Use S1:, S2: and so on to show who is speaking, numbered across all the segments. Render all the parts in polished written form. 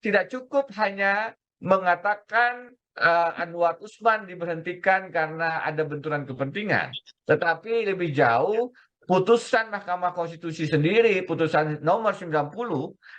S1: tidak cukup hanya mengatakan Anwar Usman diberhentikan karena ada benturan kepentingan, tetapi lebih jauh putusan Mahkamah Konstitusi sendiri, putusan nomor 90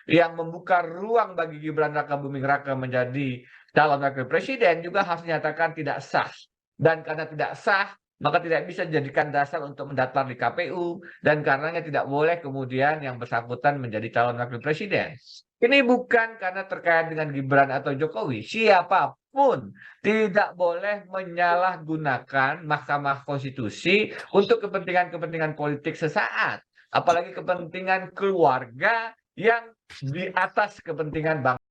S1: yang membuka ruang bagi Gibran Rakabuming Raka menjadi calon wakil presiden juga harus dinyatakan tidak sah. Dan karena tidak sah, maka tidak bisa dijadikan dasar untuk mendaftar di KPU, dan karenanya tidak boleh kemudian yang bersangkutan menjadi calon wakil presiden. Ini bukan karena terkait dengan Gibran atau Jokowi, siapapun tidak boleh menyalahgunakan Mahkamah Konstitusi untuk kepentingan-kepentingan politik sesaat, apalagi kepentingan keluarga yang di atas kepentingan bangsa.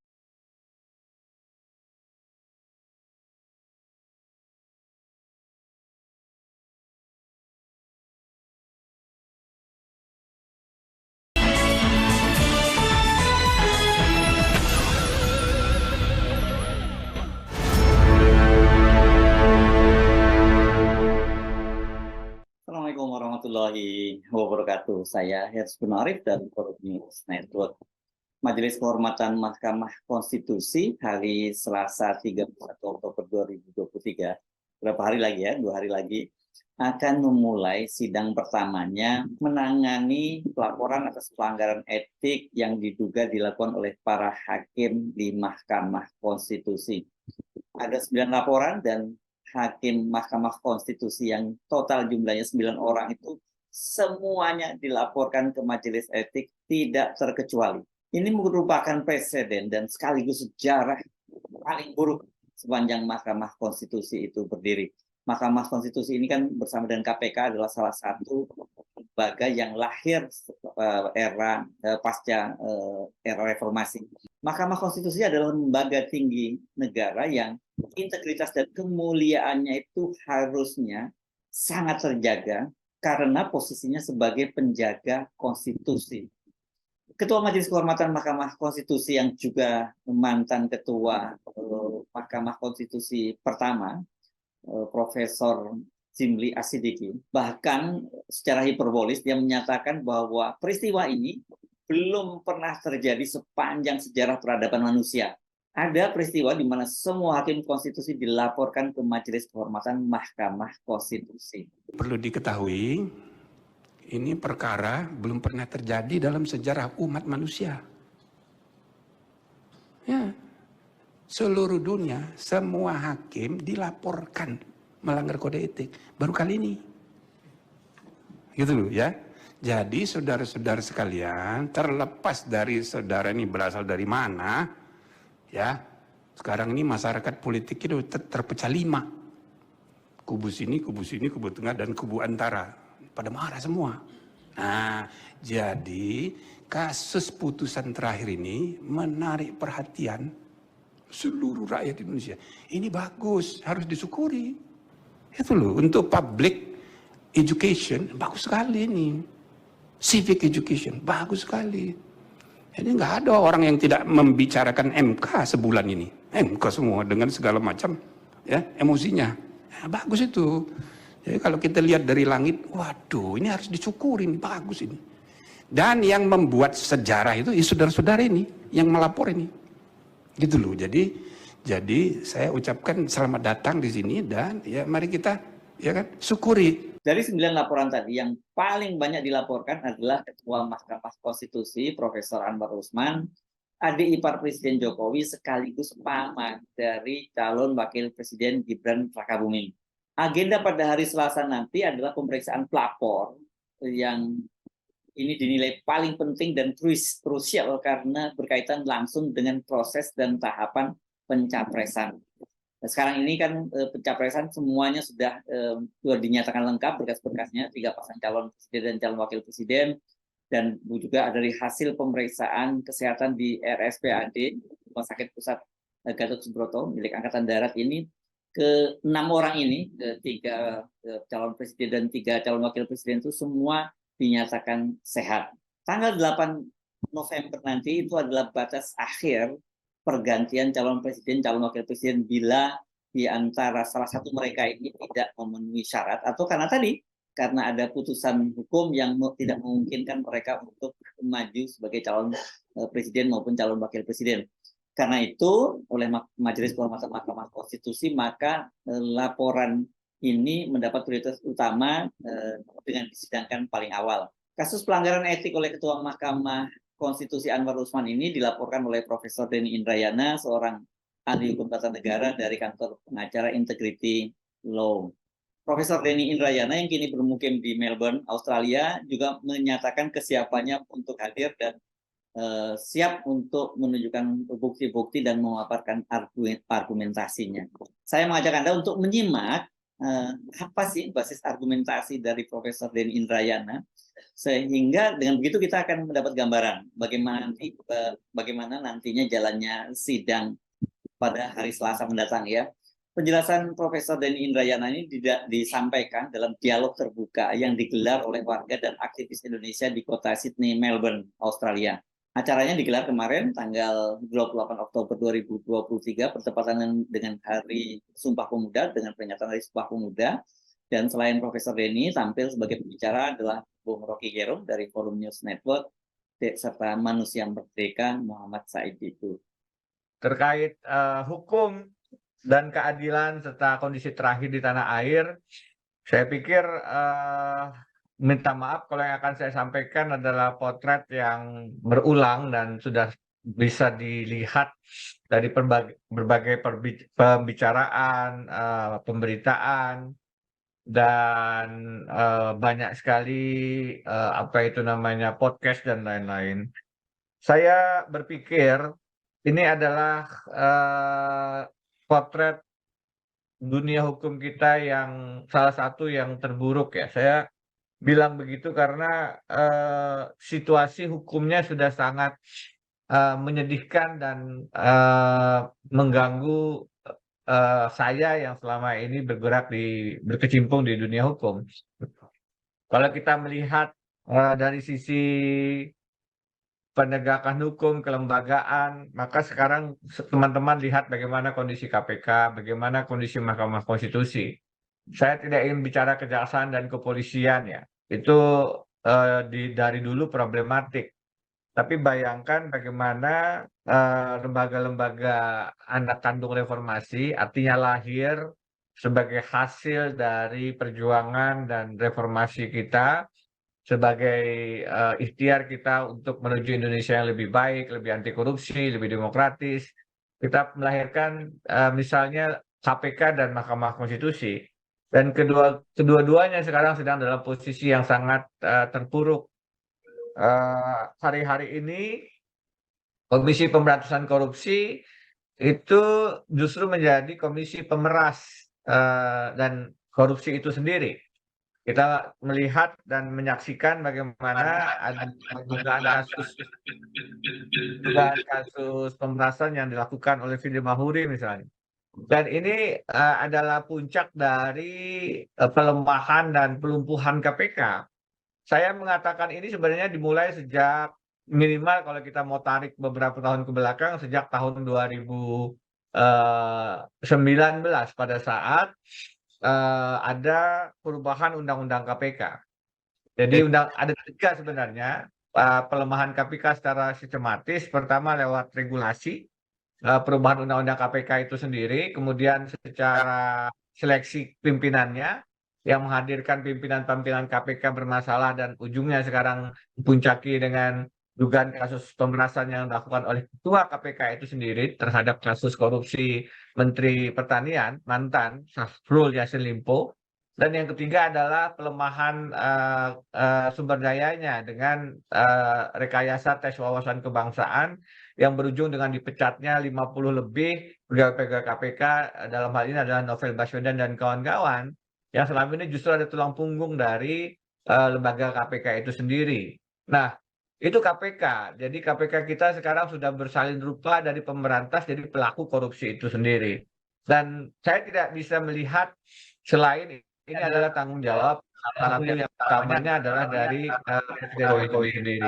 S2: Assalamualaikum warahmatullahi wabarakatuh. Saya Herzbun Arif dari Forum News Network. Majelis Kehormatan Mahkamah Konstitusi hari Selasa 31 Oktober 2023, berapa hari lagi ya, 2 hari lagi, akan memulai sidang pertamanya menangani pelaporan atas pelanggaran etik yang diduga dilakukan oleh para hakim di Mahkamah Konstitusi. Ada 9 laporan dan hakim Mahkamah Konstitusi yang total jumlahnya 9 orang itu semuanya dilaporkan ke Majelis Etik tidak terkecuali. Ini merupakan presiden dan sekaligus sejarah paling buruk sepanjang Mahkamah Konstitusi itu berdiri. Mahkamah Konstitusi ini kan bersama dengan KPK adalah salah satu lembaga yang lahir pasca era reformasi. Mahkamah Konstitusi adalah lembaga tinggi negara yang integritas dan kemuliaannya itu harusnya sangat terjaga karena posisinya sebagai penjaga konstitusi. Ketua Majelis Kehormatan Mahkamah Konstitusi yang juga mantan Ketua Mahkamah Konstitusi pertama, Profesor Zimli Asidiki, bahkan secara hiperbolis dia menyatakan bahwa peristiwa ini belum pernah terjadi sepanjang sejarah peradaban manusia. Ada peristiwa di mana semua hakim konstitusi dilaporkan ke Majelis Kehormatan Mahkamah Konstitusi.
S3: Perlu diketahui, ini perkara belum pernah terjadi dalam sejarah umat manusia. Ya, seluruh dunia, semua hakim dilaporkan melanggar kode etik. Baru kali ini. Gitu loh ya. Jadi saudara-saudara sekalian, terlepas dari saudara ini berasal dari mana, ya, sekarang ini masyarakat politik itu terpecah 5. Kubu sini, kubu tengah, dan kubu antara. Pada marah semua. Nah, jadi kasus putusan terakhir ini menarik perhatian seluruh rakyat Indonesia. Ini bagus, harus disyukuri. Itu loh, untuk public education, bagus sekali ini. Civic education, bagus sekali. Jadi nggak ada orang yang tidak membicarakan MK sebulan ini. MK semua dengan segala macam ya emosinya. Nah, bagus itu. Jadi kalau kita lihat dari langit, waduh ini harus disyukuri, ini bagus ini. Dan yang membuat sejarah itu ya saudara-saudara ini, yang melapor ini. Gitu loh. Jadi saya ucapkan selamat datang di sini dan ya mari kita ya kan syukuri.
S2: Dari 9 laporan tadi, yang paling banyak dilaporkan adalah Ketua Mahkamah Konstitusi, Profesor Anwar Usman, adik ipar Presiden Jokowi sekaligus paman dari calon Wakil Presiden Gibran Rakabuming. Agenda pada hari Selasa nanti adalah pemeriksaan pelapor yang ini dinilai paling penting dan krusial karena berkaitan langsung dengan proses dan tahapan pencapresan. Nah, sekarang ini kan pencapresan semuanya sudah dinyatakan lengkap berkas-berkasnya, 3 pasang calon presiden dan calon wakil presiden, dan juga dari hasil pemeriksaan kesehatan di RSPAD Rumah Sakit Pusat Gatot Subroto milik Angkatan Darat ini, ke 6 orang ini, 3 calon presiden dan 3 calon wakil presiden itu semua dinyatakan sehat. Tanggal 8 November nanti itu adalah batas akhir pergantian calon presiden, calon wakil presiden bila di antara salah satu mereka ini tidak memenuhi syarat atau karena ada putusan hukum yang tidak memungkinkan mereka untuk maju sebagai calon presiden maupun calon wakil presiden. Karena itu oleh Majelis Kehormatan Mahkamah Konstitusi maka laporan ini mendapat prioritas utama dengan disidangkan paling awal. Kasus pelanggaran etik oleh Ketua Mahkamah Konstitusi Anwar Usman ini dilaporkan oleh Profesor Denny Indrayana, seorang ahli hukum tata negara dari kantor pengacara Integrity Law. Profesor Denny Indrayana yang kini bermukim di Melbourne, Australia, juga menyatakan kesiapannya untuk hadir dan siap untuk menunjukkan bukti-bukti dan memaparkan argumentasinya. Saya mengajak Anda untuk menyimak apa sih basis argumentasi dari Profesor Denny Indrayana, sehingga dengan begitu kita akan mendapat gambaran bagaimana nantinya jalannya sidang pada hari Selasa mendatang ya. Penjelasan Profesor Denny Indrayana ini disampaikan dalam dialog terbuka yang digelar oleh warga dan aktivis Indonesia di kota Sydney, Melbourne, Australia. Acaranya digelar kemarin tanggal 28 Oktober 2023 bertepatan dengan Hari Sumpah Pemuda, dengan peringatan Hari Sumpah Pemuda. Dan selain Profesor Denny, tampil sebagai pembicara adalah Bung Rocky Gerung dari Forum News Network serta Manusia Merdeka Muhammad Said Didu.
S1: Terkait hukum dan keadilan serta kondisi terakhir di tanah air, saya pikir minta maaf kalau yang akan saya sampaikan adalah potret yang berulang dan sudah bisa dilihat dari berbagai pembicaraan, pemberitaan, dan banyak sekali podcast dan lain-lain. Saya berpikir ini adalah potret dunia hukum kita yang salah satu yang terburuk ya. Saya bilang begitu karena situasi hukumnya sudah sangat menyedihkan dan mengganggu saya yang selama ini berkecimpung di dunia hukum. Kalau kita melihat dari sisi penegakan hukum, kelembagaan, maka sekarang teman-teman lihat bagaimana kondisi KPK, bagaimana kondisi Mahkamah Konstitusi. Saya tidak ingin bicara kejaksaan dan kepolisian ya, itu dari dulu problematik. Tapi bayangkan bagaimana lembaga-lembaga anak kandung reformasi, artinya lahir sebagai hasil dari perjuangan dan reformasi kita, sebagai ikhtiar kita untuk menuju Indonesia yang lebih baik, lebih anti korupsi, lebih demokratis. Kita melahirkan misalnya KPK dan Mahkamah Konstitusi. Dan kedua-duanya sekarang sedang dalam posisi yang sangat terpuruk. Hari-hari ini Komisi Pemberantasan Korupsi itu justru menjadi komisi pemeras dan korupsi itu sendiri. Kita melihat dan menyaksikan bagaimana ada dugaan kasus pemerasan yang dilakukan oleh Firly Bahuri misalnya. Dan ini adalah puncak dari pelemahan dan pelumpuhan KPK. Saya mengatakan ini sebenarnya dimulai sejak minimal kalau kita mau tarik beberapa tahun ke belakang, sejak tahun 2019 pada saat ada perubahan Undang-Undang KPK. Jadi ada 3 sebenarnya pelemahan KPK secara sistematis. Pertama lewat regulasi, perubahan Undang-Undang KPK itu sendiri, kemudian secara seleksi pimpinannya yang menghadirkan pimpinan-pimpinan KPK bermasalah dan ujungnya sekarang dipuncaki dengan dugaan kasus pemerasan yang dilakukan oleh Ketua KPK itu sendiri terhadap kasus korupsi Menteri Pertanian mantan Syahrul Yassin Limpo. Dan yang ketiga adalah pelemahan sumber dayanya dengan rekayasa tes wawasan kebangsaan yang berujung dengan dipecatnya 50 lebih pegawai KPK, dalam hal ini adalah Novel Baswedan dan kawan-kawan, yang selama ini justru ada tulang punggung dari lembaga KPK itu sendiri. Nah, itu KPK. Jadi KPK kita sekarang sudah bersalin rupa dari pemberantas jadi pelaku korupsi itu sendiri. Dan saya tidak bisa melihat selain ini adalah tanggung jawab salah satu yang utamanya adalah dari Presiden Jokowi sendiri.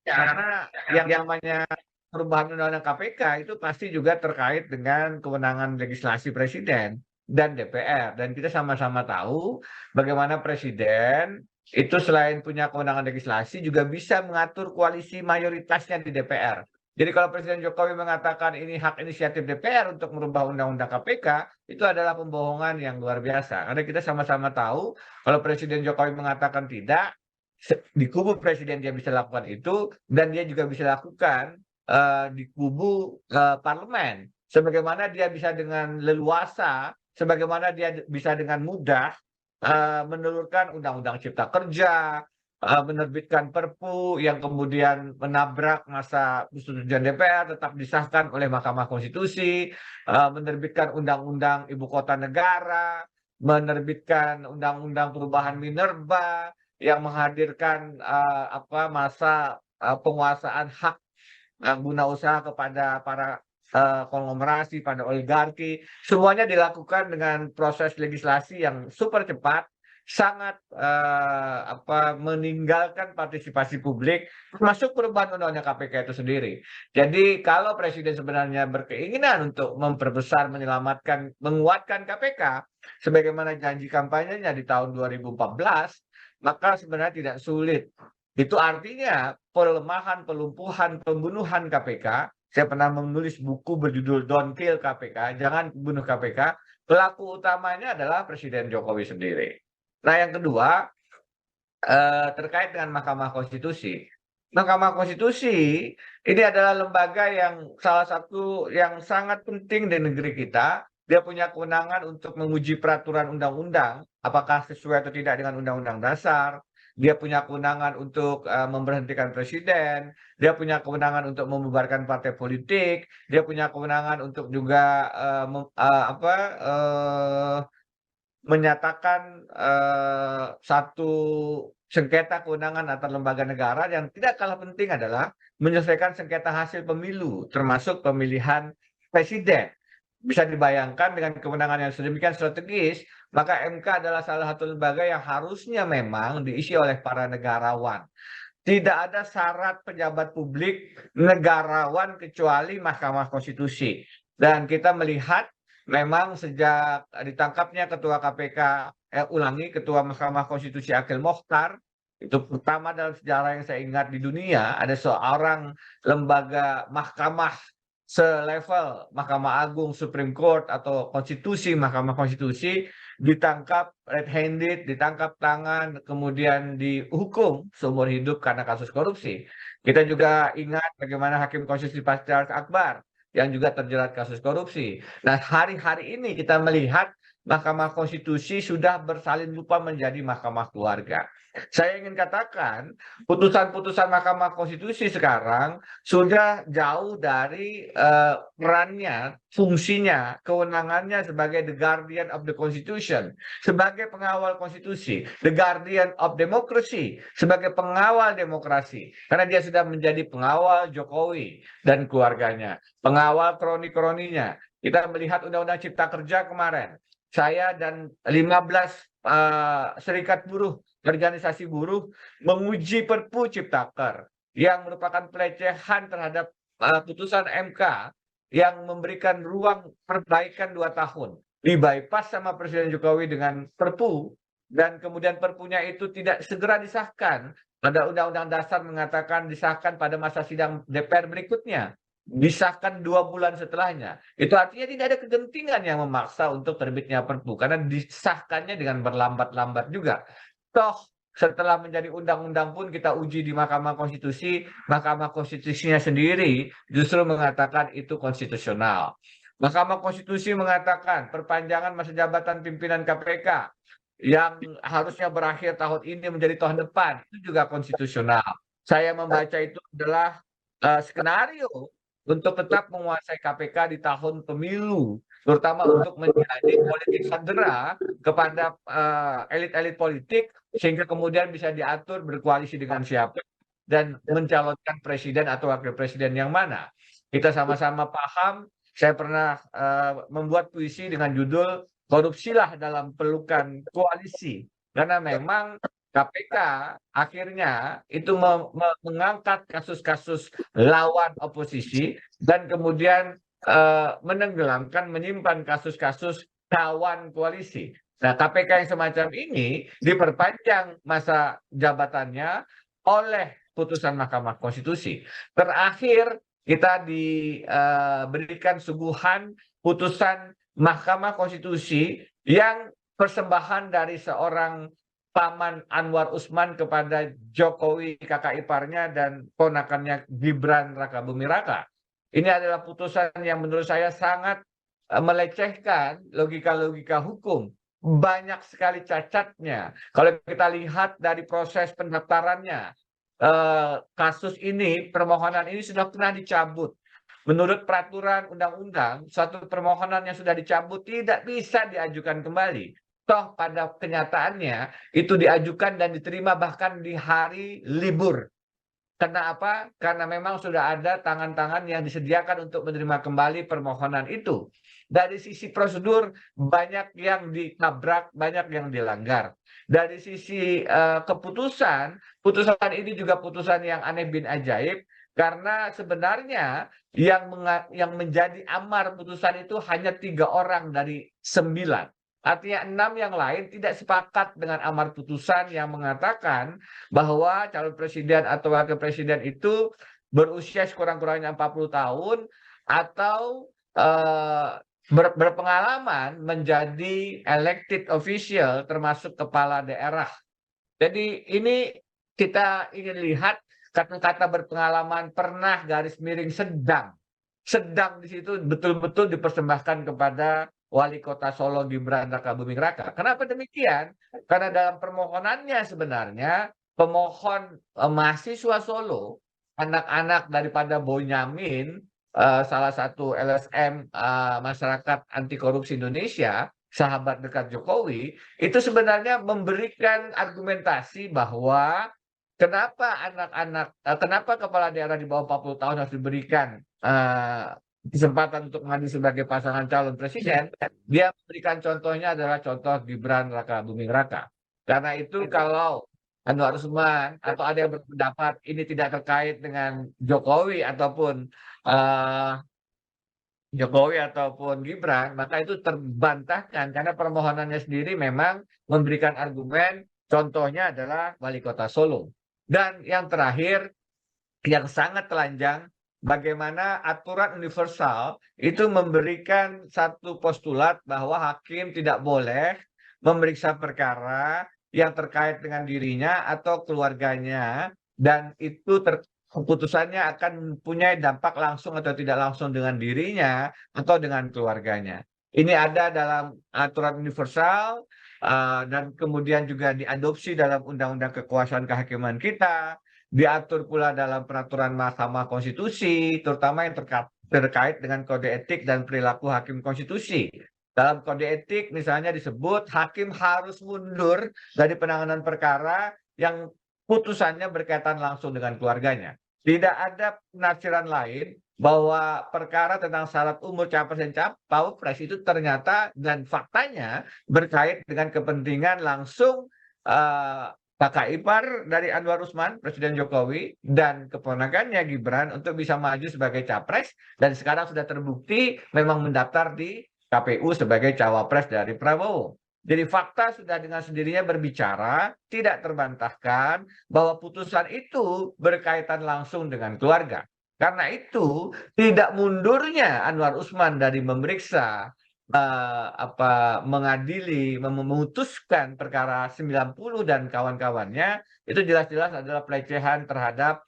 S1: Karena yang namanya perubahan undang-undang KPK itu pasti juga terkait dengan kewenangan legislasi Presiden dan DPR. Dan kita sama-sama tahu bagaimana Presiden itu selain punya kewenangan legislasi juga bisa mengatur koalisi mayoritasnya di DPR. Jadi kalau Presiden Jokowi mengatakan ini hak inisiatif DPR untuk merubah undang-undang KPK, itu adalah pembohongan yang luar biasa. Karena kita sama-sama tahu kalau Presiden Jokowi mengatakan tidak, di kubu Presiden dia bisa lakukan itu, dan dia juga bisa lakukan di kubu parlemen. Sebagaimana dia bisa dengan leluasa, sebagaimana dia bisa dengan mudah menelurkan undang-undang cipta kerja, menerbitkan Perpu yang kemudian menabrak masa persetujuan DPR tetap disahkan oleh Mahkamah Konstitusi, menerbitkan Undang-Undang Ibu Kota Negara, menerbitkan Undang-Undang Perubahan Minerba yang menghadirkan masa penguasaan hak guna usaha kepada para konglomerasi, pada oligarki. Semuanya dilakukan dengan proses legislasi yang super cepat, sangat meninggalkan partisipasi publik, termasuk perubahan undang-undang KPK itu sendiri. Jadi kalau Presiden sebenarnya berkeinginan untuk memperbesar, menyelamatkan, menguatkan KPK, sebagaimana janji kampanyenya di tahun 2014, maka sebenarnya tidak sulit. Itu artinya pelemahan, pelumpuhan, pembunuhan KPK. Saya pernah menulis buku berjudul Don't Kill KPK, jangan bunuh KPK. Pelaku utamanya adalah Presiden Jokowi sendiri. Nah, yang kedua, terkait dengan Mahkamah Konstitusi. Mahkamah Konstitusi ini adalah lembaga yang salah satu yang sangat penting di negeri kita. Dia punya kewenangan untuk menguji peraturan undang-undang, apakah sesuai atau tidak dengan Undang-Undang Dasar. Dia punya kewenangan untuk memberhentikan presiden. Dia punya kewenangan untuk membubarkan partai politik. Dia punya kewenangan untuk juga menyatakan satu sengketa kewenangan antar lembaga negara. Yang tidak kalah penting adalah menyelesaikan sengketa hasil pemilu, termasuk pemilihan presiden. Bisa dibayangkan dengan kewenangan yang sedemikian strategis, maka MK adalah salah satu lembaga yang harusnya memang diisi oleh para negarawan. Tidak ada syarat pejabat publik negarawan kecuali Mahkamah Konstitusi. Dan kita melihat memang sejak ditangkapnya Ketua KPK, Ketua Mahkamah Konstitusi Akil Mokhtar, itu pertama dalam sejarah yang saya ingat di dunia, ada seorang lembaga mahkamah selevel Mahkamah Agung, Supreme Court, atau konstitusi, Mahkamah Konstitusi, ditangkap red-handed, ditangkap tangan, kemudian dihukum seumur hidup karena kasus korupsi. Kita juga ingat bagaimana Hakim Konstitusi Pak Charles Akbar yang juga terjerat kasus korupsi. Nah, hari-hari ini kita melihat Mahkamah Konstitusi sudah bersalin rupa menjadi mahkamah keluarga. Saya ingin katakan, putusan-putusan Mahkamah Konstitusi sekarang sudah jauh dari perannya, fungsinya, kewenangannya sebagai the guardian of the constitution, sebagai pengawal konstitusi, the guardian of democracy, sebagai pengawal demokrasi. Karena dia sudah menjadi pengawal Jokowi dan keluarganya, pengawal kroni-kroninya. Kita melihat Undang-Undang Cipta Kerja kemarin, saya dan 15 serikat buruh, organisasi buruh menguji Perpu Ciptaker yang merupakan pelecehan terhadap putusan MK yang memberikan ruang perbaikan 2 tahun. Di-bypass sama Presiden Jokowi dengan Perpu, dan kemudian Perpunya itu tidak segera disahkan. Pada Undang-Undang Dasar mengatakan disahkan pada masa sidang DPR berikutnya, disahkan 2 bulan setelahnya. Itu artinya tidak ada kegentingan yang memaksa untuk terbitnya Perpu, karena disahkannya dengan berlambat-lambat juga. Toh setelah menjadi undang-undang pun kita uji di Mahkamah Konstitusi, Mahkamah Konstitusinya sendiri justru mengatakan itu konstitusional. Mahkamah Konstitusi mengatakan perpanjangan masa jabatan pimpinan KPK yang harusnya berakhir tahun ini menjadi tahun depan, itu juga konstitusional. Saya membaca itu adalah skenario untuk tetap menguasai KPK di tahun pemilu, terutama untuk menjadi politik sandera kepada elit-elit politik, sehingga kemudian bisa diatur berkoalisi dengan siapa dan mencalonkan presiden atau wakil presiden yang mana. Kita sama-sama paham. Saya pernah membuat puisi dengan judul Korupsilah dalam Pelukan Koalisi, karena memang KPK akhirnya itu mengangkat kasus-kasus lawan oposisi dan kemudian menenggelamkan, menyimpan kasus-kasus kawan koalisi. Nah, KPK yang semacam ini diperpanjang masa jabatannya oleh putusan Mahkamah Konstitusi. Terakhir kita diberikan suguhan putusan Mahkamah Konstitusi yang persembahan dari seorang paman Anwar Usman kepada Jokowi kakak iparnya dan ponakannya Gibran Rakabuming Raka. Ini adalah putusan yang menurut saya sangat melecehkan logika-logika hukum. Banyak sekali cacatnya. Kalau kita lihat dari proses pendaftarannya, kasus ini, permohonan ini sudah pernah dicabut. Menurut peraturan undang-undang, suatu permohonan yang sudah dicabut tidak bisa diajukan kembali. Toh pada kenyataannya itu diajukan dan diterima bahkan di hari libur. Karena apa? Karena memang sudah ada tangan-tangan yang disediakan untuk menerima kembali permohonan itu. Dari sisi prosedur banyak yang ditabrak, banyak yang dilanggar. Dari sisi keputusan, putusan ini juga putusan yang aneh bin ajaib karena sebenarnya yang menjadi amar putusan itu hanya 3 orang dari 9. Artinya 6 yang lain tidak sepakat dengan amar putusan yang mengatakan bahwa calon presiden atau wakil presiden itu berusia sekurang-kurangnya 40 tahun atau berpengalaman menjadi elected official termasuk kepala daerah. Jadi ini kita ingin lihat kata-kata berpengalaman pernah garis miring sedang. Sedang di situ betul-betul dipersembahkan kepada Wali Kota Solo Gibran Rakabuming Raka. Kenapa demikian? Karena dalam permohonannya sebenarnya pemohon mahasiswa Solo, anak-anak daripada Bonyamin, salah satu LSM Masyarakat Anti Korupsi Indonesia, sahabat dekat Jokowi, itu sebenarnya memberikan argumentasi bahwa kenapa kepala daerah di bawah 40 tahun harus diberikan kesempatan untuk maju sebagai pasangan calon presiden. Dia memberikan contohnya adalah contoh Gibran Rakabuming Raka. Karena itu kalau Anwar Usman atau ada yang berpendapat ini tidak terkait dengan Jokowi ataupun Gibran, maka itu terbantahkan karena permohonannya sendiri memang memberikan argumen, contohnya adalah Wali Kota Solo. Dan yang terakhir, yang sangat telanjang, bagaimana aturan universal itu memberikan satu postulat bahwa hakim tidak boleh memeriksa perkara yang terkait dengan dirinya atau keluarganya, dan itu keputusannya akan mempunyai dampak langsung atau tidak langsung dengan dirinya atau dengan keluarganya. Ini ada dalam aturan universal dan kemudian juga diadopsi dalam Undang-Undang Kekuasaan Kehakiman kita, diatur pula dalam peraturan Mahkamah Konstitusi, terutama yang terkait dengan kode etik dan perilaku hakim konstitusi. Dalam kode etik misalnya disebut hakim harus mundur dari penanganan perkara yang putusannya berkaitan langsung dengan keluarganya. Tidak ada penafsiran lain bahwa perkara tentang syarat umur capres dan cawapres itu ternyata dan faktanya berkait dengan kepentingan langsung kakak ipar dari Anwar Usman, Presiden Jokowi, dan keponakannya Gibran untuk bisa maju sebagai capres, dan sekarang sudah terbukti memang mendaftar di KPU sebagai cawapres dari Prabowo. Jadi fakta sudah dengan sendirinya berbicara, tidak terbantahkan bahwa putusan itu berkaitan langsung dengan keluarga. Karena itu tidak mundurnya Anwar Usman dari memeriksa mengadili, memutuskan perkara 90 dan kawan-kawannya itu jelas-jelas adalah pelecehan terhadap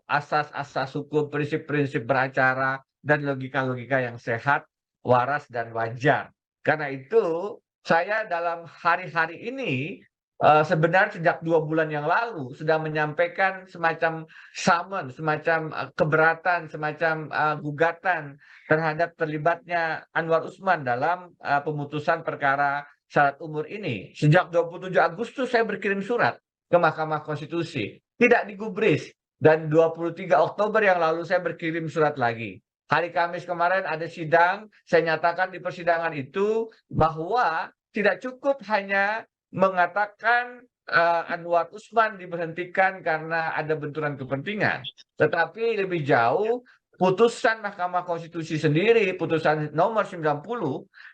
S1: asas-asas hukum, prinsip-prinsip beracara dan logika-logika yang sehat, waras dan wajar. Karena itu saya dalam hari-hari ini sebenarnya sejak 2 bulan yang lalu sudah menyampaikan semacam summon, semacam keberatan, semacam gugatan terhadap terlibatnya Anwar Usman dalam pemutusan perkara syarat umur ini. Sejak 27 Agustus saya berkirim surat ke Mahkamah Konstitusi, tidak digubris, dan 23 Oktober yang lalu saya berkirim surat lagi. Hari Kamis kemarin ada sidang, saya nyatakan di persidangan itu bahwa tidak cukup hanya mengatakan Anwar Usman diberhentikan karena ada benturan kepentingan, tetapi lebih jauh putusan Mahkamah Konstitusi sendiri, putusan nomor 90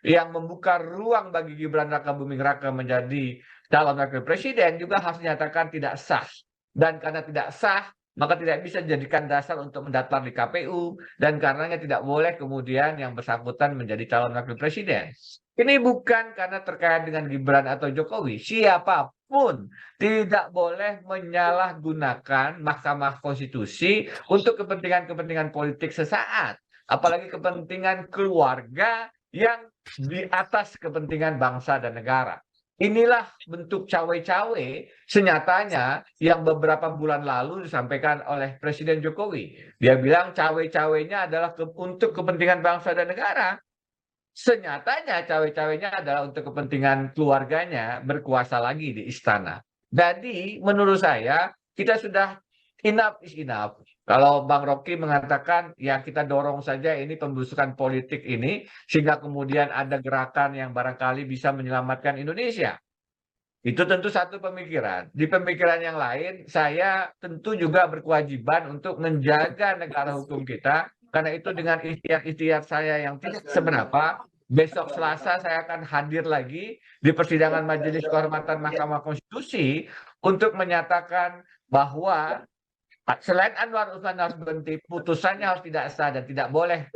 S1: yang membuka ruang bagi Gibran Rakabuming Raka menjadi calon wakil presiden juga harus dinyatakan tidak sah. Dan karena tidak sah, maka tidak bisa dijadikan dasar untuk mendaftar di KPU, dan karenanya tidak boleh kemudian yang bersangkutan menjadi calon wakil presiden. Ini bukan karena terkait dengan Gibran atau Jokowi, siapapun tidak boleh menyalahgunakan Mahkamah Konstitusi untuk kepentingan-kepentingan politik sesaat, apalagi kepentingan keluarga yang di atas kepentingan bangsa dan negara. Inilah bentuk cawe-cawe senyatanya yang beberapa bulan lalu disampaikan oleh Presiden Jokowi. Dia bilang cawe-cawenya adalah untuk kepentingan bangsa dan negara. Senyatanya cawe-cawenya adalah untuk kepentingan keluarganya berkuasa lagi di istana. Jadi menurut saya kita sudah enough is enough. Kalau Bang Rocky mengatakan ya kita dorong saja ini pembusukan politik ini sehingga kemudian ada gerakan yang barangkali bisa menyelamatkan Indonesia. Itu tentu satu pemikiran. Di pemikiran yang lain, saya tentu juga berkewajiban untuk menjaga negara hukum kita, karena itu dengan ikhtiar-ikhtiar saya yang tidak seberapa, besok Selasa saya akan hadir lagi di persidangan Majelis Kehormatan Mahkamah Konstitusi untuk menyatakan bahwa selain Anwar Usman harus berhenti, putusannya harus tidak sah dan tidak boleh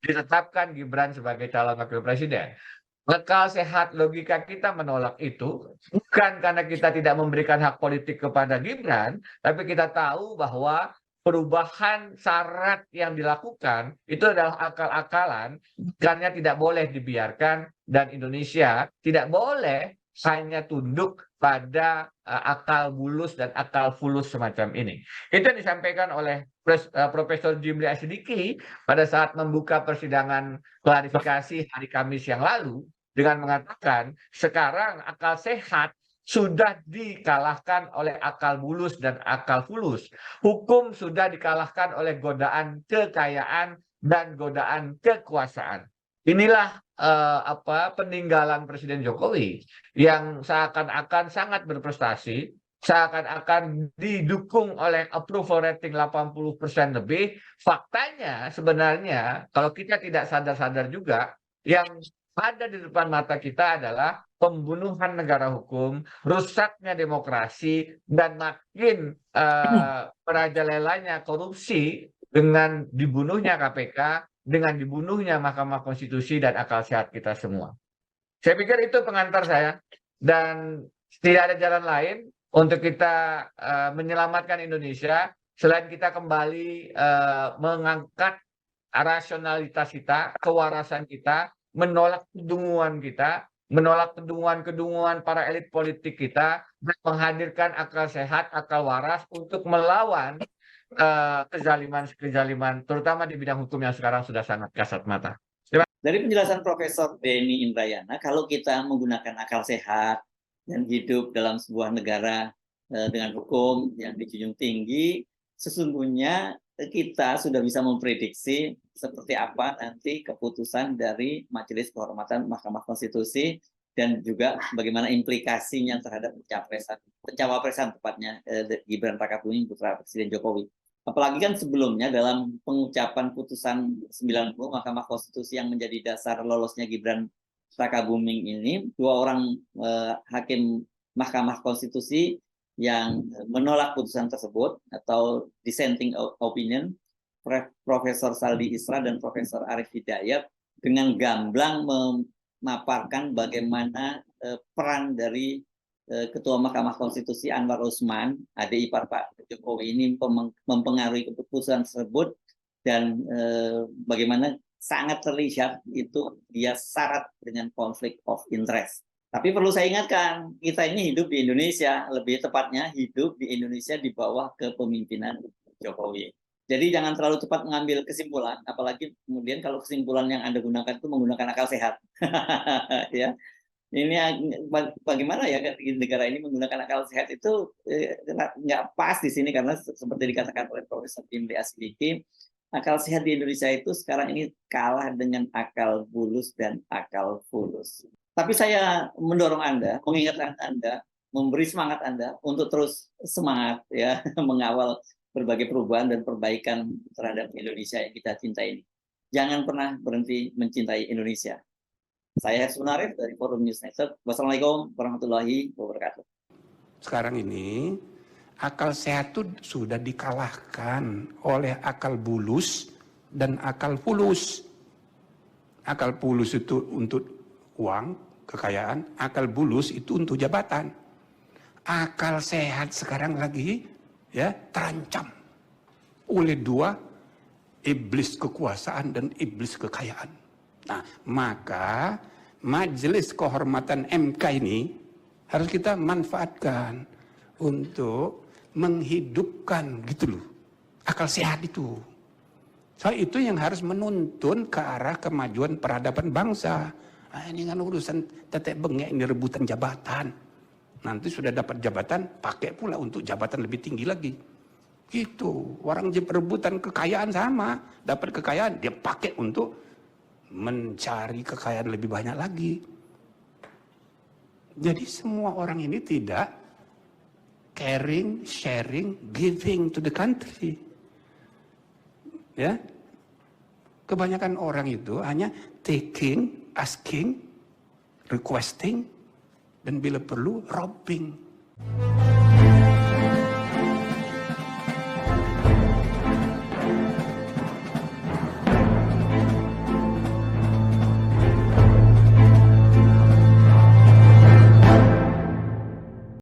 S1: ditetapkan Gibran sebagai calon wakil presiden. Akal sehat logika kita menolak itu bukan karena kita tidak memberikan hak politik kepada Gibran, tapi kita tahu bahwa perubahan syarat yang dilakukan itu adalah akal-akalan, karena tidak boleh dibiarkan, dan Indonesia tidak boleh hanya tunduk pada akal bulus dan akal fulus semacam ini. Itu yang disampaikan oleh Profesor Jimli Asidiki pada saat membuka persidangan klarifikasi hari Kamis yang lalu dengan mengatakan sekarang akal sehat sudah dikalahkan oleh akal bulus dan akal fulus. Hukum sudah dikalahkan oleh godaan kekayaan dan godaan kekuasaan. Inilah peninggalan Presiden Jokowi yang seakan-akan sangat berprestasi, seakan-akan didukung oleh approval rating 80% lebih. Faktanya sebenarnya kalau kita tidak sadar-sadar juga, yang ada di depan mata kita adalah pembunuhan negara hukum, rusaknya demokrasi, dan makin merajalelanya korupsi dengan dibunuhnya KPK, dengan dibunuhnya Mahkamah Konstitusi dan akal sehat kita semua. Saya pikir itu pengantar saya, dan tidak ada jalan lain untuk kita menyelamatkan Indonesia selain kita kembali mengangkat rasionalitas kita, kewarasan kita, menolak kedunguan kita, menolak kedunguan-kedunguan para elit politik kita, dan menghadirkan akal sehat, akal waras untuk melawan kezaliman-kezaliman, terutama di bidang hukum yang sekarang sudah sangat kasat mata.
S2: Dari penjelasan Profesor Denny Indrayana, kalau kita menggunakan akal sehat dan hidup dalam sebuah negara dengan hukum yang dijunjung tinggi, sesungguhnya kita sudah bisa memprediksi seperti apa nanti keputusan dari Majelis Kehormatan Mahkamah Konstitusi dan juga bagaimana implikasinya terhadap pencapresan tepatnya Gibran Rakabuming putra Presiden Jokowi. Apalagi kan sebelumnya dalam pengucapan putusan 90 Mahkamah Konstitusi yang menjadi dasar lolosnya Gibran Rakabuming ini, dua orang hakim Mahkamah Konstitusi yang menolak putusan tersebut atau dissenting opinion, Profesor Saldi Isra dan Profesor Arif Hidayat, dengan gamblang memaparkan bagaimana peran dari Ketua Mahkamah Konstitusi Anwar Usman, adik ipar Pak Jokowi ini mempengaruhi keputusan tersebut, dan bagaimana sangat terlihat itu dia syarat dengan konflik of interest. Tapi perlu saya ingatkan, kita ini hidup di Indonesia, lebih tepatnya hidup di Indonesia di bawah kepemimpinan Jokowi. Jadi jangan terlalu cepat mengambil kesimpulan, apalagi kemudian kalau kesimpulan yang Anda gunakan itu menggunakan akal sehat. Ya. Ini bagaimana ya di negara ini menggunakan akal sehat itu nggak pas di sini, karena seperti dikatakan oleh Profesor Jimli Asidiki, akal sehat di Indonesia itu sekarang ini kalah dengan akal bulus dan akal fulus. Tapi saya mendorong Anda, mengingatkan Anda, memberi semangat Anda untuk terus semangat ya mengawal berbagai perubahan dan perbaikan terhadap Indonesia yang kita cintai ini. Jangan pernah berhenti mencintai Indonesia. Saya Hersun Arif dari Forum News Network. Wassalamualaikum warahmatullahi wabarakatuh.
S3: Sekarang ini Akal sehat itu sudah dikalahkan oleh akal bulus dan akal fulus. Akal fulus itu untuk uang, kekayaan, akal bulus itu untuk jabatan. Akal sehat sekarang lagi ya terancam oleh dua, iblis kekuasaan dan iblis kekayaan. Nah, maka majelis kehormatan MK ini harus kita manfaatkan untuk menghidupkan gitu loh akal sehat itu. So itu yang harus menuntun ke arah kemajuan peradaban bangsa. Nah, ini kan urusan tetek bengek, ini rebutan jabatan. Nanti sudah dapat jabatan, pakai pula untuk jabatan lebih tinggi lagi. Gitu. Orang rebutan kekayaan sama, dapat kekayaan, dia pakai untuk mencari kekayaan lebih banyak lagi. Jadi semua orang ini tidak caring, sharing, giving to the country. Ya, kebanyakan orang itu hanya taking, asking, requesting, dan bila perlu robbing.